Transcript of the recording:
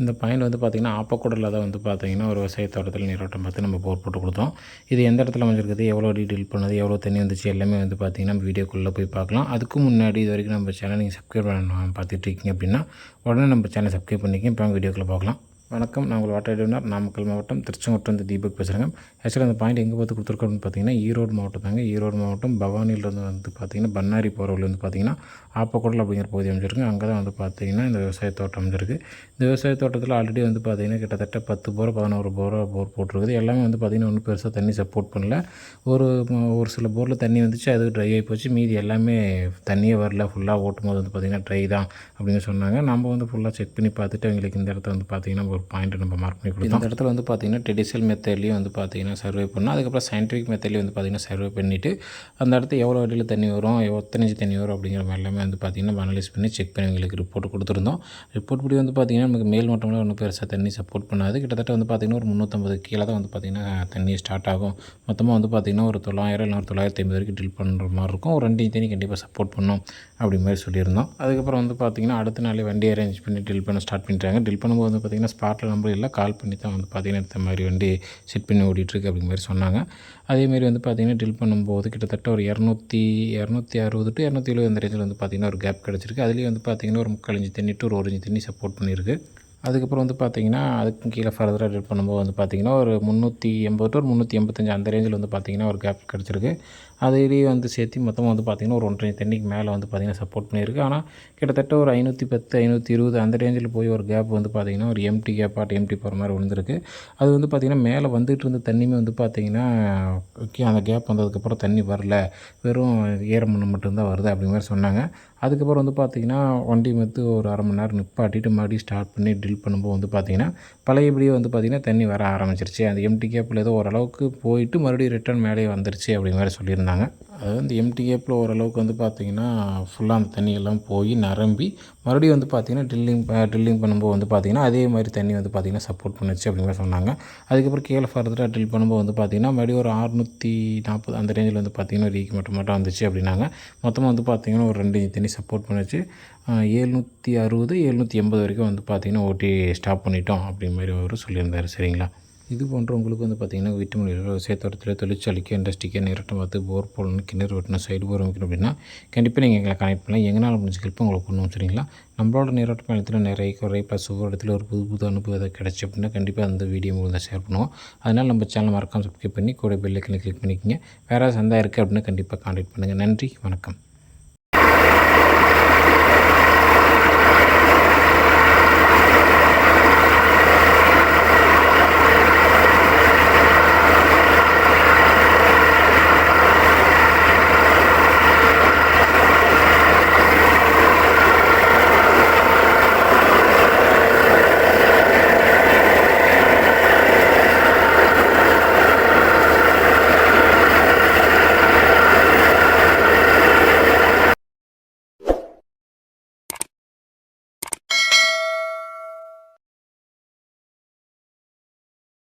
இந்த பாயிண்ட் வந்து பார்த்திங்கன்னா ஆப்பக்கூடலில் தான் வந்து பார்த்திங்கன்னா ஒரு விவசாய தோட்டத்தில் நீரோட்டம் பார்த்து நம்ம போர் போட்டு கொடுத்தோம். இது எந்த இடத்துல அமைஞ்சிருக்குது, எவ்வளோ டீட்டெயில் பண்ணது, எவ்வளோ தண்ணி வந்துச்சு எல்லாமே வந்து பார்த்திங்கன்னா நம்ம வீடியோக்குள்ளே போய் பார்க்கலாம். அதுக்கு முன்னாடி இது வரைக்கும் நம்ம சேனல் நீங்கள் சப்ஸ்கிரைப் பண்ண பார்த்துட்ருக்கீங்க அப்படின்னா உடனே நம்ம சேனல் சப்ஸ்கிரைப் பண்ணிக்கங்க. இப்போ வீடியோக்குள்ளே பார்க்கலாம். வணக்கம், நான் உங்கள் வாட்டர் டிவினர் நாமக்கல் மாவட்டம் திருச்செங்கோட்டிலிருந்து தீபக் பேசுகிறேங்க. ஆக்சுவலாக அந்த பாயிண்ட் எங்கே பார்த்து கொடுத்துருக்கோம்னு பார்த்தீங்கன்னா ஈரோடு மாவட்டம் தாங்க. ஈரோடு மாவட்டம் பவானியிலேருந்து வந்து பார்த்திங்கன்னா பண்ணாரி போகிற வழியில் வந்து பார்த்திங்கன்னா ஆப்பக்கூடல் அப்படிங்கிற பகுதி அமைஞ்சிருக்கு. அங்கே தான் வந்து பார்த்திங்கன்னா இந்த விவசாய தோட்டம் அமைஞ்சிருக்கு. இந்த விவசாய தோட்டத்தில் ஆல்ரெடி வந்து பார்த்திங்கன்னா கிட்டத்தட்ட 10 போர் 11 போர் போட்டிருக்குது. எல்லாமே வந்து பார்த்திங்கன்னா ஒன்றும் பெருசாக தண்ணி சப்போர்ட் பண்ணல. ஒரு சில போரில் தண்ணி வந்துச்சு, அது ட்ரை ஆகி போச்சு. மீதி எல்லாமே தண்ணியே வரல. ஃபுல்லாக ஓட்டும் போது வந்து பார்த்திங்கன்னா ட்ரை தான் அப்படின்னு சொன்னாங்க. நம்ம வந்து ஃபுல்லாக செக் பண்ணி பார்த்துட்டு அவங்களுக்கு இந்த இடத்த வந்து பார்த்திங்கன்னா ஒரு பாயிண்ட் நம்ம மார்க் பண்ணி கொடுத்தோம். இந்த இடத்துல வந்து பார்த்திங்கன்னா ட்ரெடிஷனல் மெத்தட்லேயும் வந்து பார்த்திங்கன்னா சர்வே பண்ணோம். அதுக்கப்புறம் சயின்டிஃபிக் மெத்தட்லேயும் வந்து பார்த்திங்கன்னா சர்வே பண்ணிவிட்டு அந்த இடத்த எவ்வளோ அடியில் தண்ணி வரும், எத்தனை இன்ச்சு தண்ணி வரும் அப்படிங்கிற மாதிரி எல்லாமே வந்து பார்த்திங்கன்னா அனலைஸ் பண்ணி செக் பண்ணி எங்களுக்கு ரிப்போர்ட் கொடுத்துருந்தோம். ரிப்போர்ட் படி வந்து பார்த்திங்கன்னா நமக்கு மேல் மட்டம்லாம் ஒன்றும் பெருசாக தண்ணி சப்போர்ட் பண்ணாது. கிட்டத்தட்ட வந்து பார்த்திங்கன்னா ஒரு 350 கீழே தான் வந்து பார்த்திங்கன்னா தண்ணி ஸ்டார்ட் ஆகும். மொத்தமாக வந்து பார்த்திங்கன்னா ஒரு 900 இல்லை ஒரு 950 வரைக்கும் ட்ரில் பண்ணுற மாதிரி இருக்கும். ஒரு 2 தண்ணி கண்டிப்பாக சப்போர்ட் பண்ணும் அப்படி மாதிரி சொல்லியிருந்தோம். அதுக்கப்புறம் வந்து பார்த்திங்கன்னா அடுத்த நாளே வண்டி அரேஞ்ச் பண்ணி ட்ரில் பண்ண ஸ்டார்ட் பண்ணிட்டாங்க. ட்ரில் பண்ணும்போது வந்து பார்த்திங்கன்னா ஸ்பாட்டில் நம்பர் இல்லை, கால் பண்ணி தான் வந்து பார்த்திங்கன்னா இந்த மாதிரி வண்டி செட் பண்ணி ஓடிட்டுருக்கு அப்படிங்கிற மாதிரி சொன்னாங்க. அதேமாரி வந்து பார்த்திங்கன்னா ட்ரில் பண்ணும்போது கிட்டத்தட்ட ஒரு 260 to 270 அந்த ரேஞ்சில் வந்து பார்த்திங்கன்னா ஒரு கேப் கிடச்சிருக்கு. அதுலேயும் வந்து பார்த்திங்கன்னா ஒரு 3/4 இன்ச்சு தண்ணி டு 1 இன்ச்சு தண்ணி சப்போர்ட் பண்ணியிருக்கு. அதுக்கப்புறம் வந்து பார்த்திங்கன்னா அதுக்கும் கீழே ஃபர்தராக ட்ரில் பண்ணும்போது வந்து பார்த்திங்கன்னா ஒரு 380 to 385 அந்த ரேஞ்சில் வந்து பார்த்திங்கன்னா ஒரு கேப் கிடச்சிருக்கு. அதிலேயே வந்து சேர்த்து மொத்தமாக வந்து பார்த்திங்கன்னா ஒரு 1.5 தண்ணிக்கு மேலே வந்து பார்த்திங்கன்னா சப்போர்ட் பண்ணியிருக்கு. ஆனால் கிட்டத்தட்ட ஒரு 510 520 அந்த ரேஞ்சில் போய் ஒரு கேப் வந்து பார்த்திங்கன்னா ஒரு எம்டி போகிற மாதிரி விழுந்திருக்கு. அது வந்து பார்த்திங்கன்னா மேலே வந்துட்டு இருந்த தண்ணியுமே வந்து பார்த்திங்கன்னா அந்த கேப் வந்ததுக்கப்புறம் தண்ணி வரல, வெறும் ஈரமண்ணு மட்டும்தான் வருது அப்படிங்கிற மாதிரி சொன்னாங்க. அதுக்கப்புறம் வந்து பார்த்திங்கன்னா வண்டி வந்து ஒரு 1/2 மணி நேரம் நிப்பாட்டிட்டு மறுபடியும் ஸ்டார்ட் பண்ணி ட்ரில் பண்ணும்போது வந்து பார்த்திங்கன்னா பழையபடியே வந்து பார்த்திங்கன்னா தண்ணி வர ஆரம்பிச்சிருச்சு. அந்த எம்டி கேப்பில் ஏதோ ஓரளவுக்கு போயிட்டு மறுபடியும் ரிட்டர்ன் மேலே வந்துருச்சு அப்படிங்கிற மாதிரி சொல்லியிருந்தாங்க. அதாவது இந்த எம்டி கேப்பில் ஓரளவுக்கு வந்து பார்த்திங்கன்னா ஃபுல்லாக அந்த தண்ணியெல்லாம் போய் நிரம்பி மறுபடியும் வந்து பார்த்திங்கன்னா ட்ரில்லிங் பண்ணும்போது வந்து பார்த்திங்கன்னா அதே மாதிரி தண்ணி வந்து பார்த்திங்கன்னா சப்போர்ட் பண்ணுச்சு அப்படிங்கிற மாதிரி சொன்னாங்க. அதுக்கப்புறம் கீழே ஃபர்தராக ட்ரில் பண்ணும்போது வந்து பார்த்திங்கன்னா மறுபடியும் ஒரு 640 அந்த ரேஞ்சில் வந்து பார்த்திங்கன்னா ரீக்கு மட்டும் வந்துச்சு அப்படின்னாங்க. மொத்தமாக வந்து பார்த்திங்கன்னா ஒரு 2 இன்ச்சு தண்ணி சப்போர்ட் பண்ணிச்சு. 760 780 வரைக்கும் வந்து பார்த்திங்கன்னா ஓட்டி ஸ்டாப் பண்ணிட்டோம் அப்படிங்கிற மாதிரி அவர் சொல்லியிருந்தார். சரிங்களா? இது போன்ற உங்களுக்கு வந்து பார்த்திங்கன்னா வீட்டு முறையில் விவசாய தோட்டத்தில் தொழிற்சாலைக்கு இண்டஸ்ட்ரிக்கு நீரோட்டம் பார்த்து போர் போடணும், கிணறு வெட்டணும், சைடு போர் வைக்கணும் அப்படின்னா கண்டிப்பாக நீங்கள் எங்களை கனெக்ட் பண்ணலாம். எங்களால் முடிஞ்ச ஹெல்ப் உங்களுக்கு பண்ணுவோம். சரிங்களா? நம்மளோட நீரோட்டம் பயணத்தில் நிறைய குறை ப்ளஸ் ஒவ்வொரு இடத்துல ஒரு புது அனுபவம் எதாவது கிடச்சி அப்படின்னா கண்டிப்பாக அந்த வீடியோ உங்களுக்கு ஷேர் பண்ணுவோம். அதனால் நம்ம சேனல் மறக்காமல் சப்ஸ்கிரைப் பண்ணி கூட பெல் ஐக்கனை கிளிக் பண்ணிக்கோங்க. வேறு சந்தா இருக்குது அப்படின்னா கண்டிப்பாக கான்டாக்ட் பண்ணுங்கள். நன்றி, வணக்கம்.